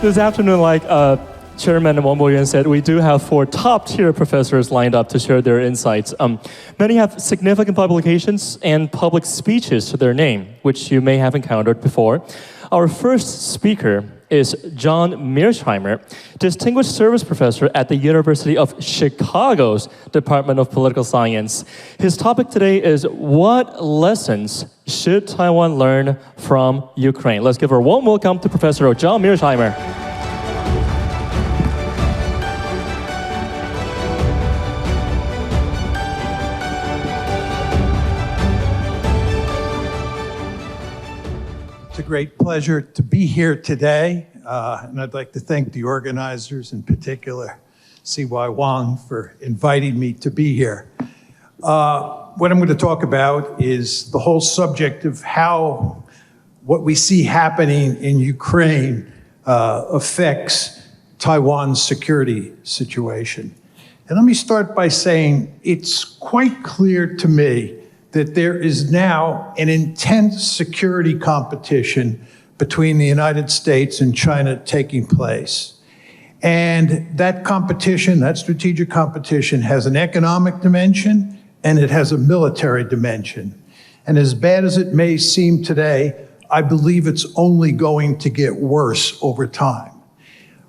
This afternoon, like Chairman Wang Boyuan said, we do have 4 top-tier professors lined up to share their insights. Many have significant publications and public speeches to their name, which you may have encountered before. Our first speaker is John Mearsheimer, Distinguished Service Professor at the University of Chicago's Department of Political Science. His topic today is, what lessons should Taiwan learn from Ukraine? Let's give a warm welcome to Professor John Mearsheimer. It's a great pleasure to be here today, and I'd like to thank the organizers, in particular C.Y. Wang, for inviting me to be here. What I'm going to talk about is the whole subject of how what we see happening in Ukraine affects Taiwan's security situation. And let me start by saying it's quite clear to me that there is now an intense security competition between the United States and China taking place. And that competition, that strategic competition, has an economic dimension and it has a military dimension. And as bad as it may seem today, I believe it's only going to get worse over time.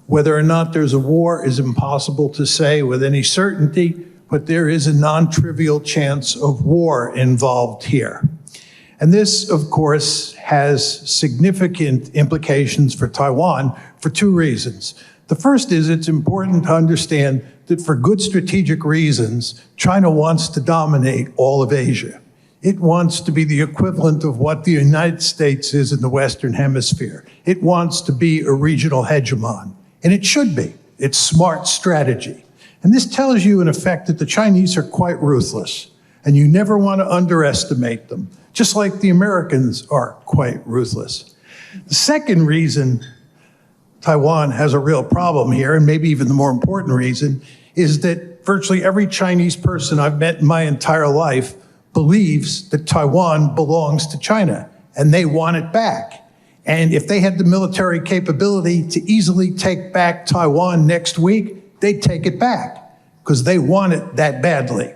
Whether or not there's a war is impossible to say with any certainty, but there is a non-trivial chance of war involved here. And this, of course, has significant implications for Taiwan for 2 reasons. The first is it's important to understand that for good strategic reasons, China wants to dominate all of Asia. It wants to be the equivalent of what the United States is in the Western Hemisphere. It wants to be a regional hegemon, and it should be. It's smart strategy. And this tells you, in effect, that the Chinese are quite ruthless, and you never want to underestimate them, just like the Americans are quite ruthless. The second reason Taiwan has a real problem here, and maybe even the more important reason, is that virtually every Chinese person I've met in my entire life believes that Taiwan belongs to China, and they want it back. And if they had the military capability to easily take back Taiwan next week, they'd take it back because they want it that badly.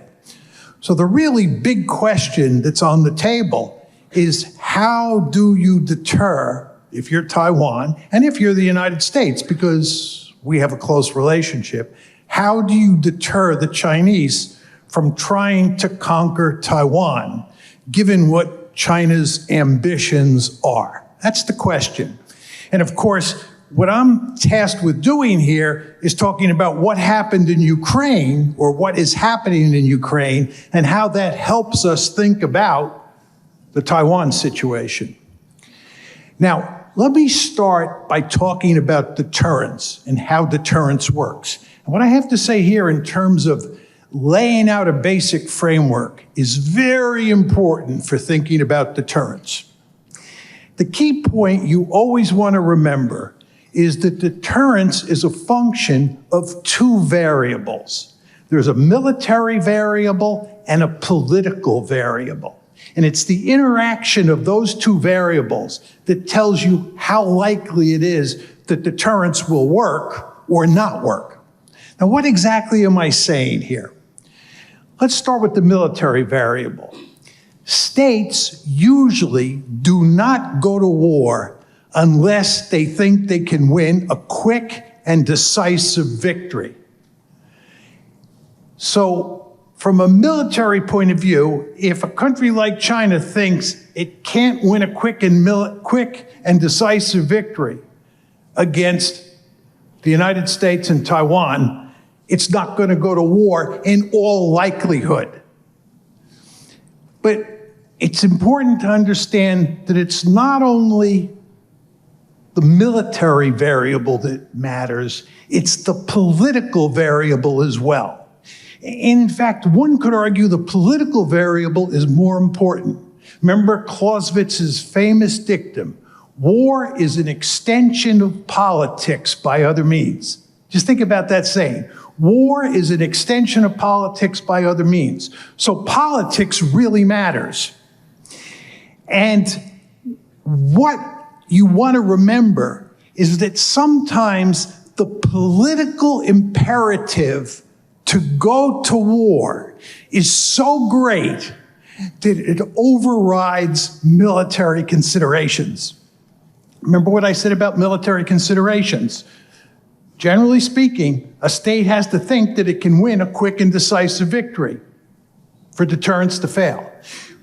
So the really big question that's on the table is, how do you deter, if you're Taiwan and if you're the United States, because we have a close relationship, how do you deter the Chinese from trying to conquer Taiwan, given what China's ambitions are? That's the question. And of course, what I'm tasked with doing here is talking about what happened in Ukraine, or what is happening in Ukraine, and how that helps us think about the Taiwan situation. Now, let me start by talking about deterrence and how deterrence works. And what I have to say here in terms of laying out a basic framework is very important for thinking about deterrence. The key point you always want to remember is that deterrence is a function of 2 variables. There's a military variable and a political variable. And it's the interaction of those 2 variables that tells you how likely it is that deterrence will work or not work. Now, what exactly am I saying here? Let's start with the military variable. States usually do not go to war unless they think they can win a quick and decisive victory. So, from a military point of view, if a country like China thinks it can't win a quick and decisive victory against the United States and Taiwan, it's not going to go to war in all likelihood. But it's important to understand that it's not only the military variable that matters, it's the political variable as well. In fact, one could argue the political variable is more important. Remember Clausewitz's famous dictum, war is an extension of politics by other means. Just think about that saying. War is an extension of politics by other means. So politics really matters. And what you want to remember is that sometimes the political imperative to go to war is so great that it overrides military considerations. Remember what I said about military considerations? Generally speaking, a state has to think that it can win a quick and decisive victory for deterrence to fail.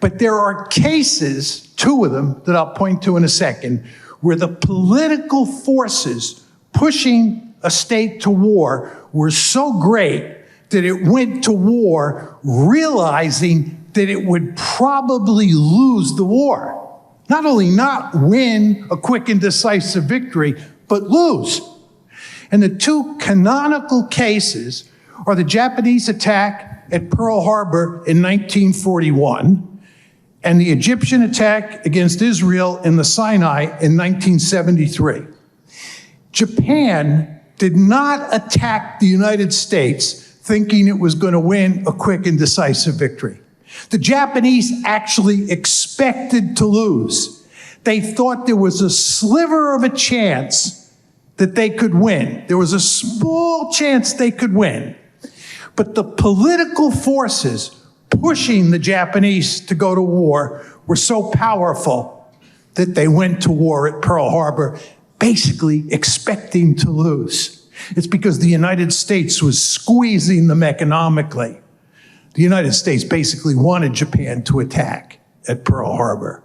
But there are cases, two of them that I'll point to in a second, where the political forces pushing a state to war were so great that it went to war realizing that it would probably lose the war. Not only not win a quick and decisive victory, but lose. And the two canonical cases are the Japanese attack at Pearl Harbor in 1941 and the Egyptian attack against Israel in the Sinai in 1973. Japan did not attack the United States thinking it was going to win a quick and decisive victory. The Japanese actually expected to lose. They thought there was a sliver of a chance that they could win. There was a small chance they could win. But the political forces pushing the Japanese to go to war were so powerful that they went to war at Pearl Harbor, basically expecting to lose. It's because the United States was squeezing them economically. The United States basically wanted Japan to attack at Pearl Harbor.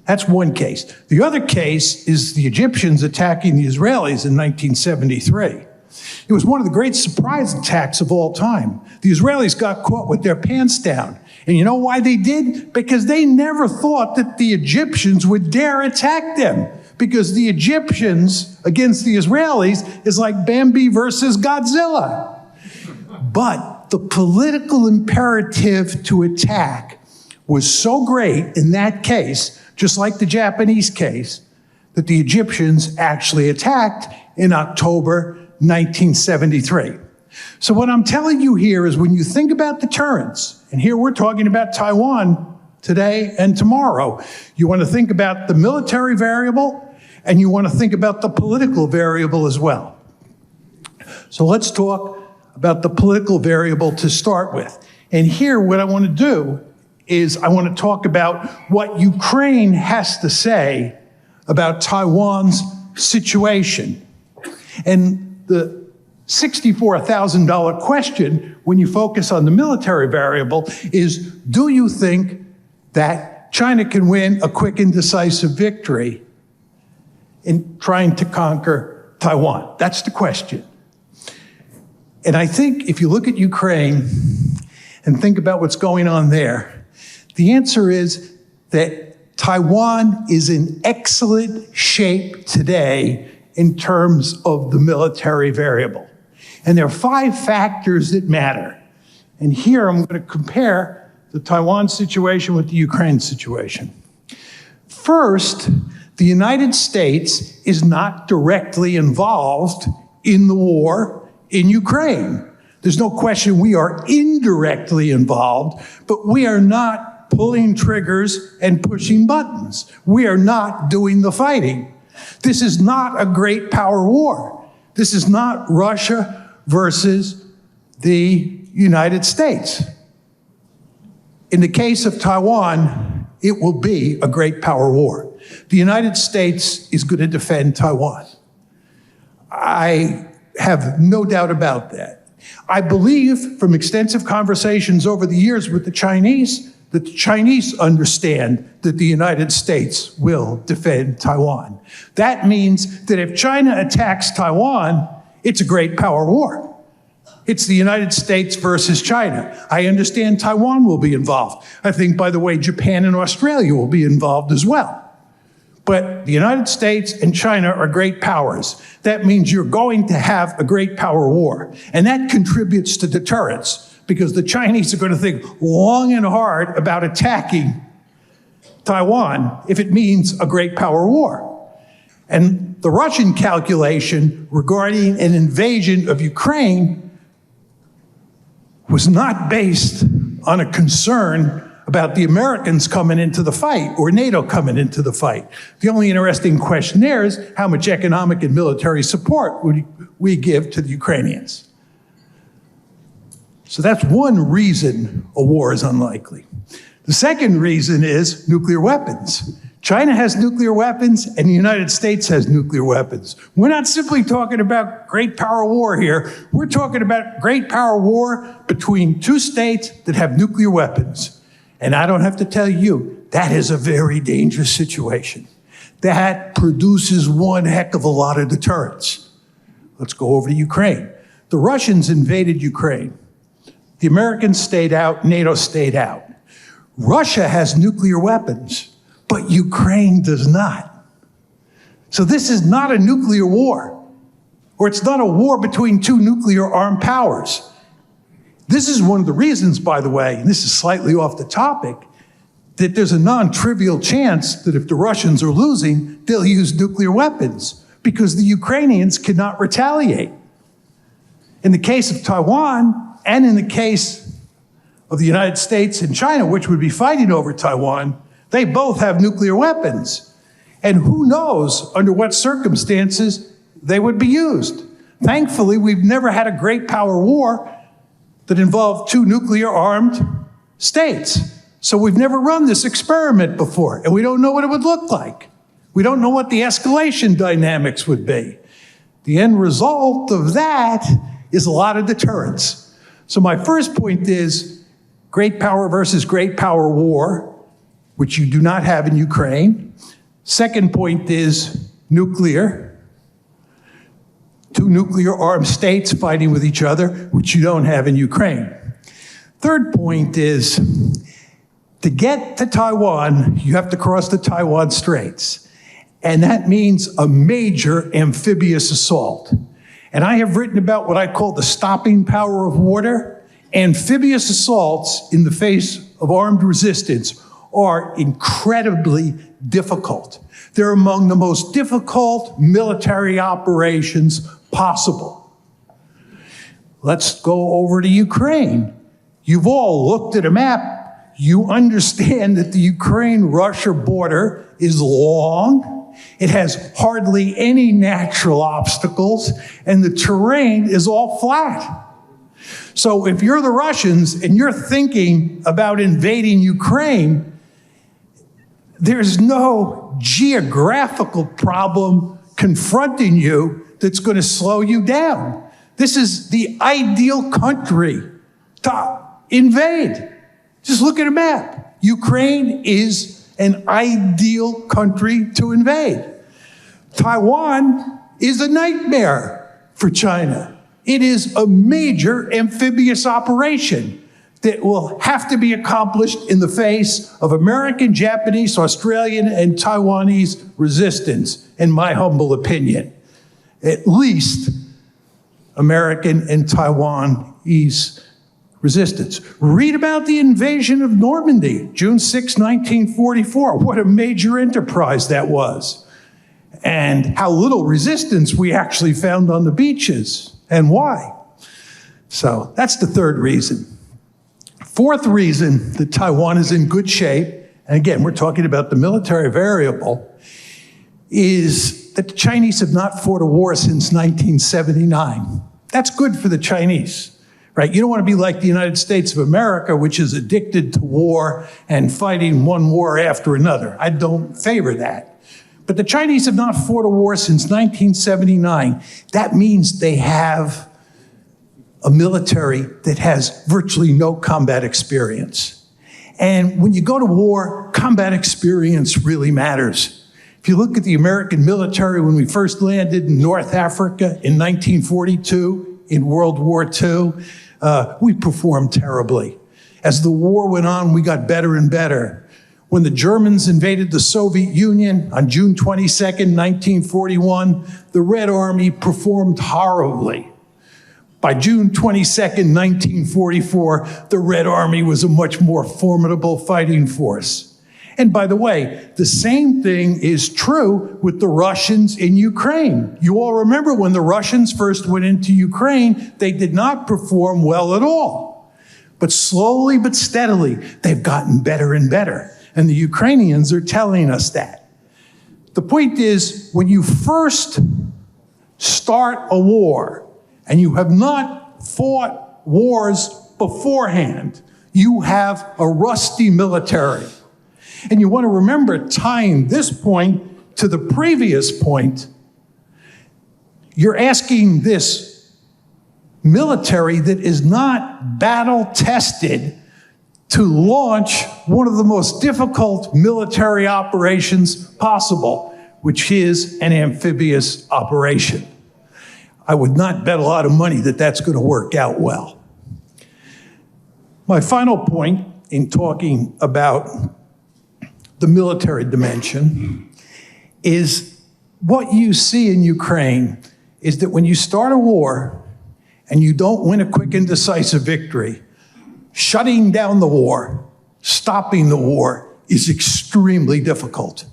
That's one case. The other case is the Egyptians attacking the Israelis in 1973. It was one of the great surprise attacks of all time. The Israelis got caught with their pants down. And you know why they did? Because they never thought that the Egyptians would dare attack them. Because the Egyptians against the Israelis is like Bambi versus Godzilla. But the political imperative to attack was so great in that case, just like the Japanese case, that the Egyptians actually attacked in October 1973. So what I'm telling you here is when you think about deterrence, and here we're talking about Taiwan today and tomorrow, you want to think about the military variable and you want to think about the political variable as well. So let's talk about the political variable to start with. And here what I want to do is I want to talk about what Ukraine has to say about Taiwan's situation. And the $64,000 question, when you focus on the military variable, is do you think that China can win a quick and decisive victory in trying to conquer Taiwan? That's the question. And I think if you look at Ukraine and think about what's going on there, the answer is that Taiwan is in excellent shape today in terms of the military variable. And there are 5 factors that matter. And here I'm going to compare the Taiwan situation with the Ukraine situation. First, the United States is not directly involved in the war in Ukraine. There's no question we are indirectly involved, but we are not pulling triggers and pushing buttons. We are not doing the fighting. This is not a great power war. This is not Russia versus the United States. In the case of Taiwan, it will be a great power war. The United States is going to defend Taiwan. I have no doubt about that. I believe from extensive conversations over the years with the Chinese that the Chinese understand that the United States will defend Taiwan. That means that if China attacks Taiwan, it's a great power war. It's the United States versus China. I understand Taiwan will be involved. I think, by the way, Japan and Australia will be involved as well. But the United States and China are great powers. That means you're going to have a great power war. And that contributes to deterrence, because the Chinese are going to think long and hard about attacking Taiwan if it means a great power war. And the Russian calculation regarding an invasion of Ukraine was not based on a concern about the Americans coming into the fight or NATO coming into the fight. The only interesting question there is how much economic and military support would we give to the Ukrainians? So that's one reason a war is unlikely. The second reason is nuclear weapons. China has nuclear weapons and the United States has nuclear weapons. We're not simply talking about great power war here. We're talking about great power war between two states that have nuclear weapons. And I don't have to tell you, that is a very dangerous situation. That produces one heck of a lot of deterrence. Let's go over to Ukraine. The Russians invaded Ukraine. The Americans stayed out, NATO stayed out. Russia has nuclear weapons, but Ukraine does not. So this is not a nuclear war, or it's not a war between two nuclear armed powers. This is one of the reasons, by the way, and this is slightly off the topic, that there's a non-trivial chance that if the Russians are losing, they'll use nuclear weapons because the Ukrainians cannot retaliate. In the case of Taiwan, and in the case of the United States and China, which would be fighting over Taiwan, they both have nuclear weapons. And who knows under what circumstances they would be used. Thankfully, we've never had a great power war that involved two nuclear-armed states. So we've never run this experiment before, and we don't know what it would look like. We don't know what the escalation dynamics would be. The end result of that is a lot of deterrence. So my first point is great power versus great power war, which you do not have in Ukraine. Second point is nuclear. Two nuclear-armed states fighting with each other, which you don't have in Ukraine. Third point is, to get to Taiwan, you have to cross the Taiwan Straits. And that means a major amphibious assault. And I have written about what I call the stopping power of water. Amphibious assaults in the face of armed resistance are incredibly difficult. They're among the most difficult military operations possible. Let's go over to Ukraine. You've all looked at a map. You understand that the Ukraine-Russia border is long. It has hardly any natural obstacles, and the terrain is all flat. So if you're the Russians and you're thinking about invading Ukraine, there's no geographical problem confronting you that's going to slow you down. This is the ideal country to invade. Just look at a map. Ukraine is an ideal country to invade. Taiwan is a nightmare for China. It is a major amphibious operation that will have to be accomplished in the face of American, Japanese, Australian, and Taiwanese resistance, in my humble opinion. At least American and Taiwanese resistance. Read about the invasion of Normandy, June 6, 1944. What a major enterprise that was. And how little resistance we actually found on the beaches, and why. So that's the third reason. Fourth reason that Taiwan is in good shape, and again, we're talking about the military variable, is that the Chinese have not fought a war since 1979. That's good for the Chinese, right? You don't want to be like the United States of America, which is addicted to war and fighting one war after another. I don't favor that. But the Chinese have not fought a war since 1979. That means they have a military that has virtually no combat experience. And when you go to war, combat experience really matters. If you look at the American military when we first landed in North Africa in 1942, in World War II, we performed terribly. As the war went on, we got better and better. When the Germans invaded the Soviet Union on June 22nd, 1941, the Red Army performed horribly. By June 22nd, 1944, the Red Army was a much more formidable fighting force. And by the way, the same thing is true with the Russians in Ukraine. You all remember when the Russians first went into Ukraine, they did not perform well at all. But slowly but steadily, they've gotten better and better. And the Ukrainians are telling us that. The point is, when you first start a war and you have not fought wars beforehand, you have a rusty military. And you want to remember, tying this point to the previous point, you're asking this military that is not battle-tested to launch one of the most difficult military operations possible, which is an amphibious operation. I would not bet a lot of money that that's going to work out well. My final point in talking about the military dimension is what you see in Ukraine is that when you start a war and you don't win a quick and decisive victory, shutting down the war, stopping the war is extremely difficult.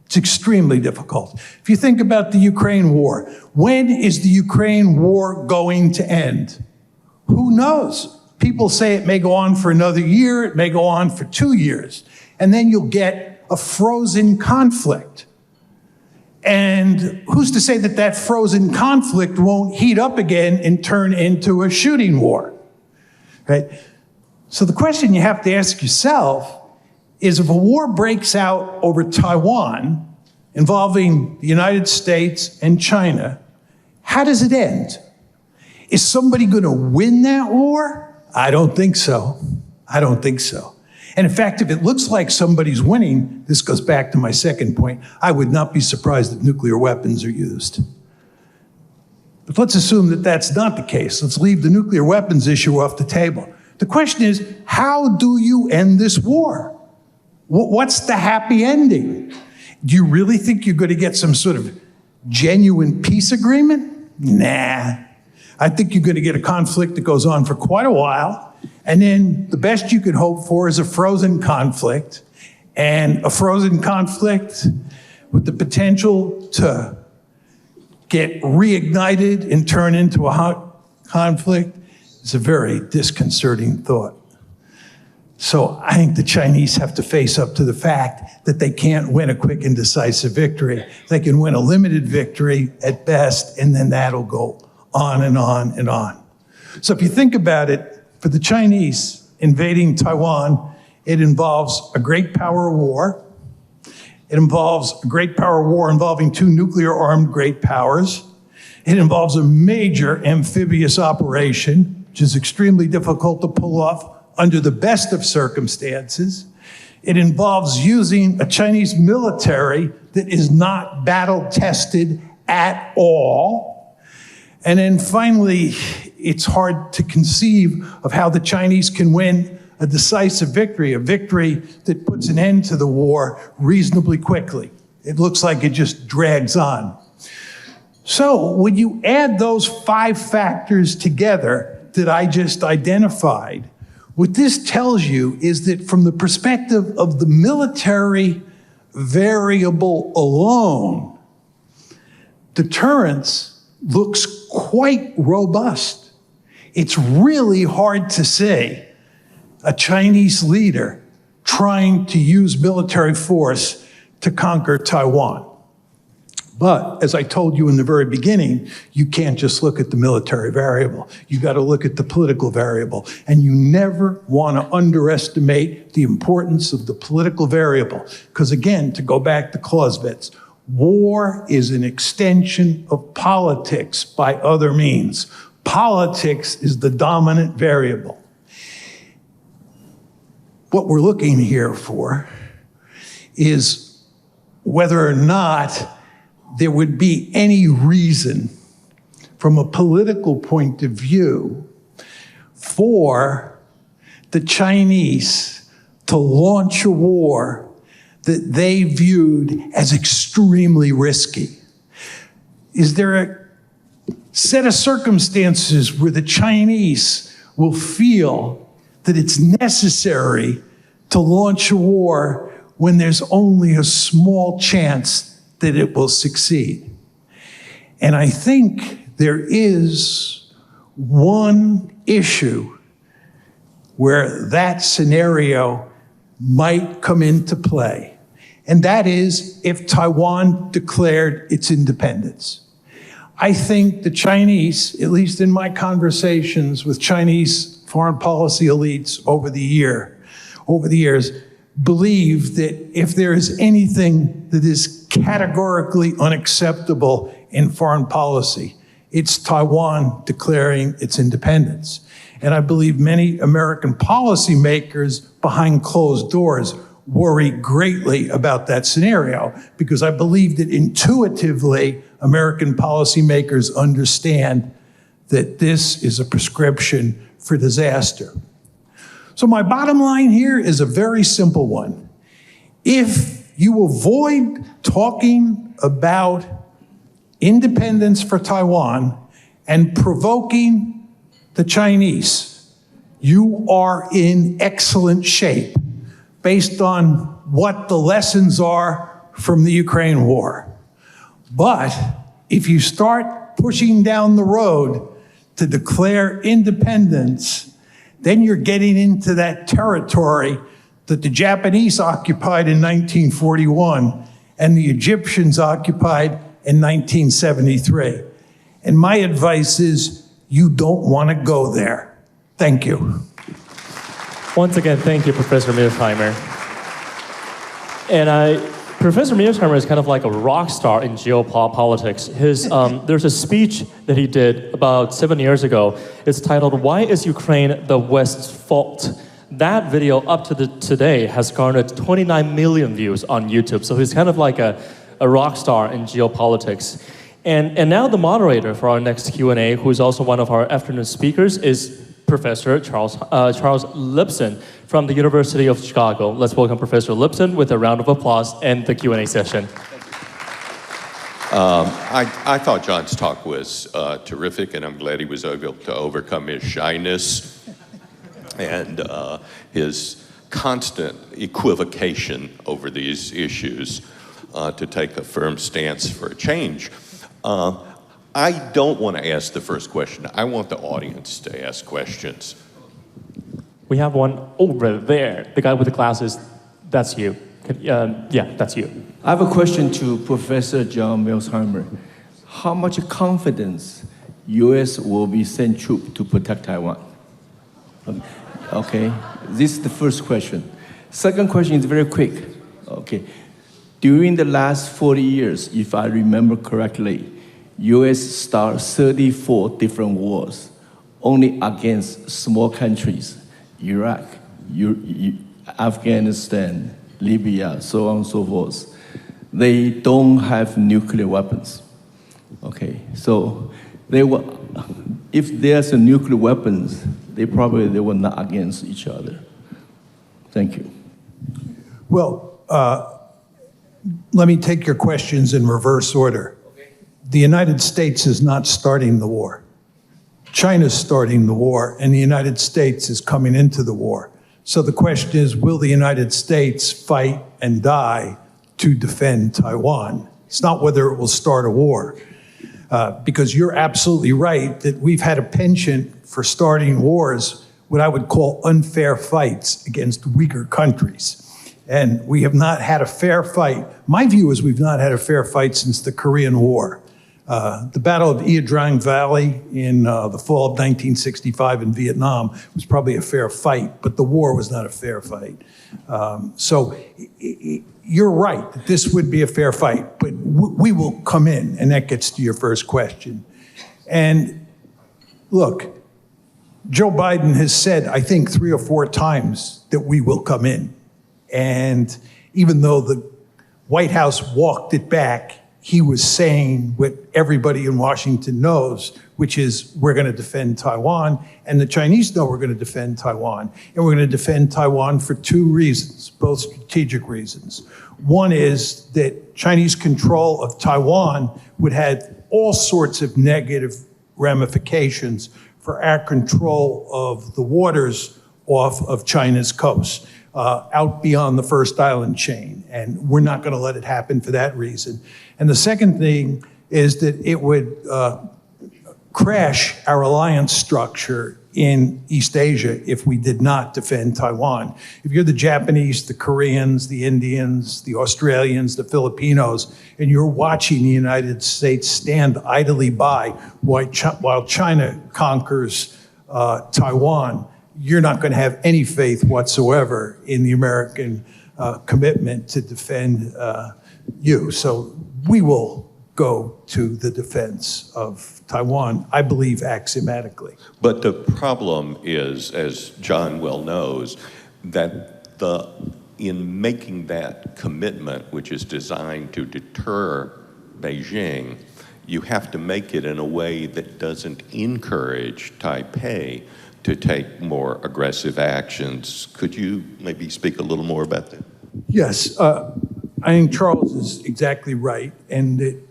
It's extremely difficult. If you think about the Ukraine war, when is the Ukraine war going to end? Who knows? People say it may go on for another year, it may go on for 2 years, and then you'll get a frozen conflict. And who's to say that that frozen conflict won't heat up again and turn into a shooting war, right? So the question you have to ask yourself is, if a war breaks out over Taiwan involving the United States and China, how does it end? Is somebody going to win that war? I don't think so. I don't think so. And in fact, if it looks like somebody's winning, this goes back to my second point, I would not be surprised if nuclear weapons are used. But let's assume that that's not the case. Let's leave the nuclear weapons issue off the table. The question is, how do you end this war? What's the happy ending? Do you really think you're going to get some sort of genuine peace agreement? Nah. I think you're going to get a conflict that goes on for quite a while, and then the best you could hope for is a frozen conflict, and a frozen conflict with the potential to get reignited and turn into a hot conflict is a very disconcerting thought. So I think the Chinese have to face up to the fact that they can't win a quick and decisive victory. They can win a limited victory at best, and then that'll go on and on and on. So if you think about it, for the Chinese invading Taiwan, it involves a great power war. It involves a great power war involving 2 nuclear-armed great powers. It involves a major amphibious operation, which is extremely difficult to pull off under the best of circumstances. It involves using a Chinese military that is not battle-tested at all. And then finally, it's hard to conceive of how the Chinese can win a decisive victory, a victory that puts an end to the war reasonably quickly. It looks like it just drags on. So when you add those 5 factors together that I just identified, what this tells you is that from the perspective of the military variable alone, deterrence looks quite robust. It's really hard to say a Chinese leader trying to use military force to conquer Taiwan. But as I told you in the very beginning, you can't just look at the military variable. You got to look at the political variable. And you never want to underestimate the importance of the political variable. Because again, to go back to Clausewitz, war is an extension of politics by other means. Politics is the dominant variable. What we're looking here for is whether or not there would be any reason from a political point of view for the Chinese to launch a war that they viewed as extremely risky. Is there a set of circumstances where the Chinese will feel that it's necessary to launch a war when there's only a small chance that it will succeed? And I think there is one issue where that scenario might come into play. And that is if Taiwan declared its independence. I think the Chinese, at least in my conversations with Chinese foreign policy elites over the years, believe that if there is anything that is categorically unacceptable in foreign policy, it's Taiwan declaring its independence. And I believe many American policymakers behind closed doors worry greatly about that scenario, because I believe that intuitively American policymakers understand that this is a prescription for disaster. So my bottom line here is a very simple one. If you avoid talking about independence for Taiwan and provoking the Chinese, you are in excellent shape based on what the lessons are from the Ukraine war. But if you start pushing down the road to declare independence, then you're getting into that territory that the Japanese occupied in 1941 and the Egyptians occupied in 1973. And my advice is you don't want to go there. Thank you. Once again, thank you, Professor Mearsheimer. And Professor Mearsheimer is kind of like a rock star in geopolitics. There's a speech that he did about 7 years ago. It's titled, "Why is Ukraine the West's Fault?" That video up to today has garnered 29 million views on YouTube. So he's kind of like a rock star in geopolitics. And now the moderator for our next Q&A, who is also one of our afternoon speakers, is Professor Charles Lipson from the University of Chicago. Let's welcome Professor Lipson with a round of applause and the Q&A session. I thought John's talk was terrific, and I'm glad he was able to overcome his shyness and his constant equivocation over these issues to take a firm stance for a change. I don't want to ask the first question. I want the audience to ask questions. We have one over there. The guy with the glasses, that's you. Yeah, that's you. I have a question to Professor John Mearsheimer. How much confidence U.S. will be send troops to protect Taiwan? Okay, this is the first question. Second question is very quick. Okay, during the last 40 years, if I remember correctly, U.S. started 34 different wars, only against small countries, Iraq, Afghanistan, Libya, so on and so forth. They don't have nuclear weapons. Okay, so they were, if there's a nuclear weapons, they were not against each other. Thank you. Well, let me take your questions in reverse order. The United States is not starting the war. China's starting the war, and the United States is coming into the war. So the question is, will the United States fight and die to defend Taiwan? It's not whether it will start a war, because you're absolutely right that we've had a penchant for starting wars, what I would call unfair fights against weaker countries. And we have not had a fair fight. My view is we've not had a fair fight since the Korean War. The Battle of Ia Drang Valley in the fall of 1965 in Vietnam was probably a fair fight, but the war was not a fair fight. So you're right, that this would be a fair fight, but we will come in, and that gets to your first question. And look, Joe Biden has said, I think 3 or 4 times that we will come in. And even though the White House walked it back, he was saying what everybody in Washington knows, which is we're going to defend Taiwan, and the Chinese know we're going to defend Taiwan. And we're going to defend Taiwan for 2 reasons, both strategic reasons. One is that Chinese control of Taiwan would have all sorts of negative ramifications for our control of the waters off of China's coast, out beyond the first island chain. And we're not going to let it happen for that reason. And the second thing is that it would crash our alliance structure in East Asia if we did not defend Taiwan. If you're the Japanese, the Koreans, the Indians, the Australians, the Filipinos, and you're watching the United States stand idly by while China conquers Taiwan, you're not going to have any faith whatsoever in the American commitment to defend you. So we will go to the defense of Taiwan, I believe, axiomatically. But the problem is, as John well knows, that in making that commitment, which is designed to deter Beijing, you have to make it in a way that doesn't encourage Taipei to take more aggressive actions. Could you maybe speak a little more about that? Yes, I think Charles is exactly right, and that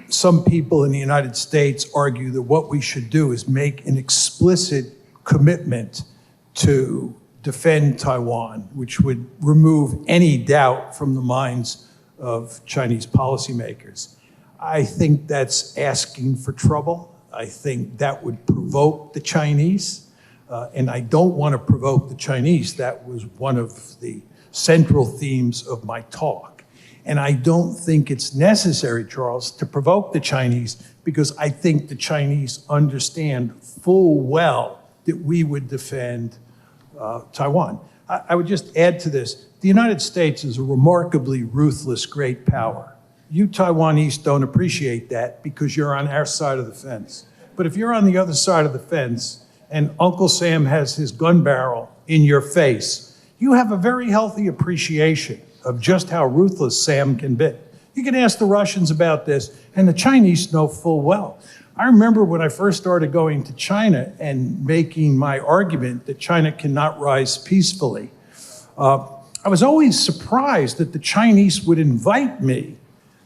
some people in the United States argue that what we should do is make an explicit commitment to defend Taiwan, which would remove any doubt from the minds of Chinese policymakers. I think that's asking for trouble. I think that would provoke the Chinese, and I don't want to provoke the Chinese. That was one of the central themes of my talk. And I don't think it's necessary, Charles, to provoke the Chinese, because I think the Chinese understand full well that we would defend Taiwan. I would just add to this, the United States is a remarkably ruthless great power. You Taiwanese don't appreciate that because you're on our side of the fence. But if you're on the other side of the fence and Uncle Sam has his gun barrel in your face, you have a very healthy appreciation of just how ruthless Sam can be. You can ask the Russians about this, and the Chinese know full well. I remember when I first started going to China and making my argument that China cannot rise peacefully. I was always surprised that the Chinese would invite me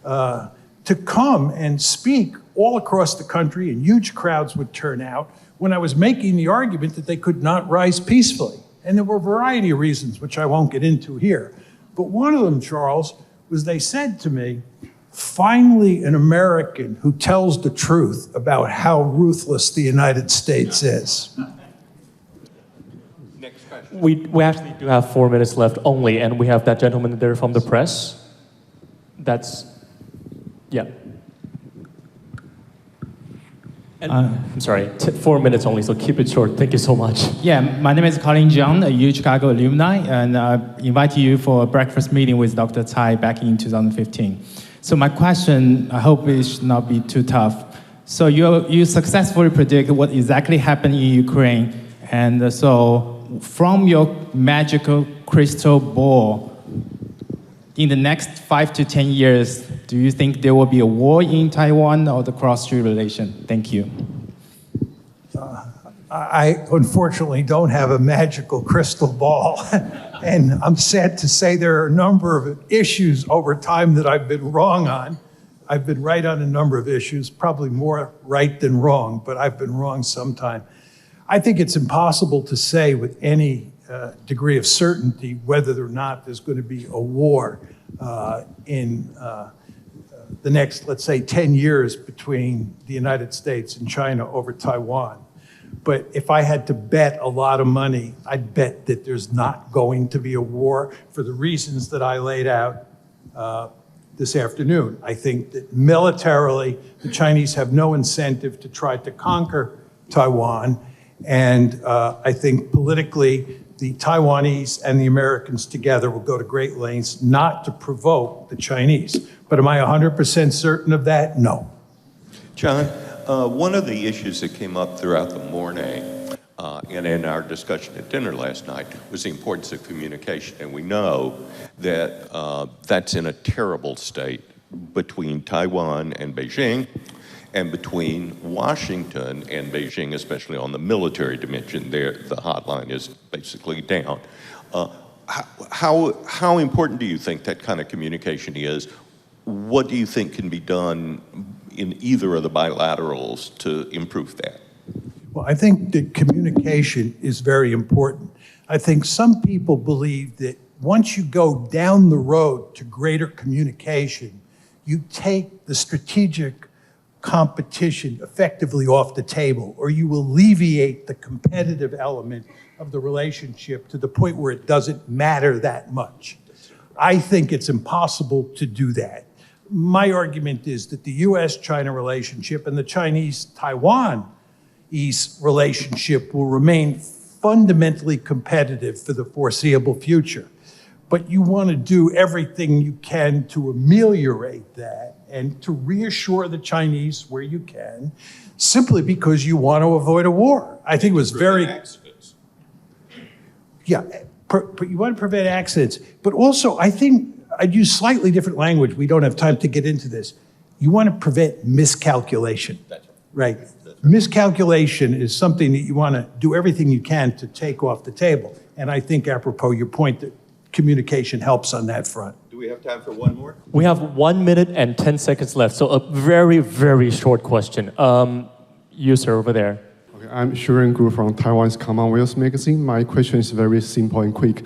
to come and speak all across the country, and huge crowds would turn out when I was making the argument that they could not rise peacefully. And there were a variety of reasons, which I won't get into here. But one of them, Charles, was they said to me, finally an American who tells the truth about how ruthless the United States is. Next question. We actually do have 4 minutes left only, and we have that gentleman there from the press. Yeah. And, I'm sorry, 4 minutes only, so keep it short. Thank you so much. Yeah, my name is Colin Jiang, a U Chicago alumni, and I invited you for a breakfast meeting with Dr. Tsai back in 2015. So my question, I hope it should not be too tough. So you successfully predict what exactly happened in Ukraine, and so from your magical crystal ball, in the next 5 to 10 years, do you think there will be a war in Taiwan or the cross-strait relation? Thank you. I unfortunately don't have a magical crystal ball. And I'm sad to say there are a number of issues over time that I've been wrong on. I've been right on a number of issues, probably more right than wrong, but I've been wrong sometime. I think it's impossible to say with any degree of certainty whether or not there's going to be a war in the next, let's say, 10 years between the United States and China over Taiwan. But if I had to bet a lot of money, I'd bet that there's not going to be a war for the reasons that I laid out this afternoon. I think that militarily, the Chinese have no incentive to try to conquer Taiwan. And I think politically, the Taiwanese and the Americans together will go to great lengths not to provoke the Chinese. But am I 100% certain of that? No. John, one of the issues that came up throughout the morning and in our discussion at dinner last night was the importance of communication. And we know that that's in a terrible state between Taiwan and Beijing, and between Washington and Beijing, especially on the military dimension. There, the hotline is basically down. How important do you think that kind of communication is? What do you think can be done in either of the bilaterals to improve that? Well, I think that communication is very important. I think some people believe that once you go down the road to greater communication, you take the strategic competition effectively off the table, or you alleviate the competitive element of the relationship to the point where it doesn't matter that much. I think it's impossible to do that. My argument is that the US-China relationship and the Chinese-Taiwan-East relationship will remain fundamentally competitive for the foreseeable future. But you want to do everything you can to ameliorate that and to reassure the Chinese where you can, simply because you want to avoid a war. I think it was very... Yeah, you want to prevent accidents. But also, I think I'd use slightly different language. We don't have time to get into this. You want to prevent miscalculation. That's right. Right. Miscalculation is something that you want to do everything you can to take off the table. And I think, apropos your point, that communication helps on that front. Do we have time for one more? We have 1 minute and 10 seconds left, so a very, very short question. You, sir, over there. Okay, I'm Shuren Gu from Taiwan's Commonwealth magazine. My question is very simple and quick.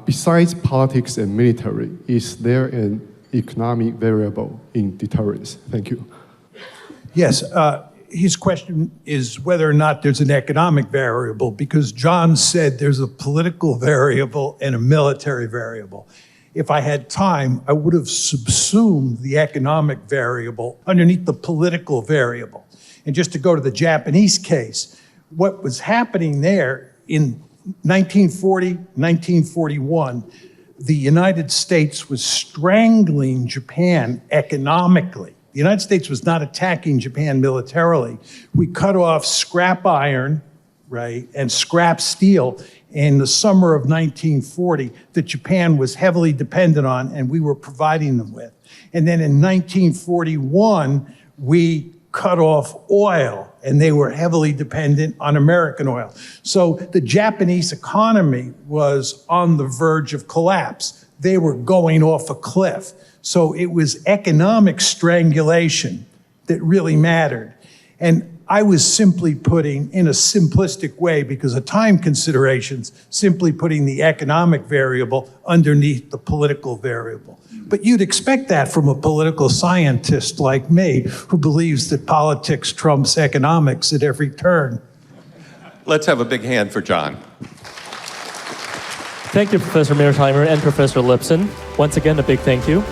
Besides politics and military, is there an economic variable in deterrence? Thank you. Yes, his question is whether or not there's an economic variable, because John said there's a political variable and a military variable. If I had time, I would have subsumed the economic variable underneath the political variable. And just to go to the Japanese case, what was happening there in 1940, 1941, the United States was strangling Japan economically. The United States was not attacking Japan militarily. We cut off scrap iron, right, and scrap steel in the summer of 1940 that Japan was heavily dependent on and we were providing them with. And then in 1941, we cut off oil and they were heavily dependent on American oil. So the Japanese economy was on the verge of collapse. They were going off a cliff. So it was economic strangulation that really mattered. And I was simply putting, in a simplistic way, because of time considerations, simply putting the economic variable underneath the political variable. But you'd expect that from a political scientist like me, who believes that politics trumps economics at every turn. Let's have a big hand for John. Thank you, Professor Mearsheimer and Professor Lipson. Once again, a big thank you.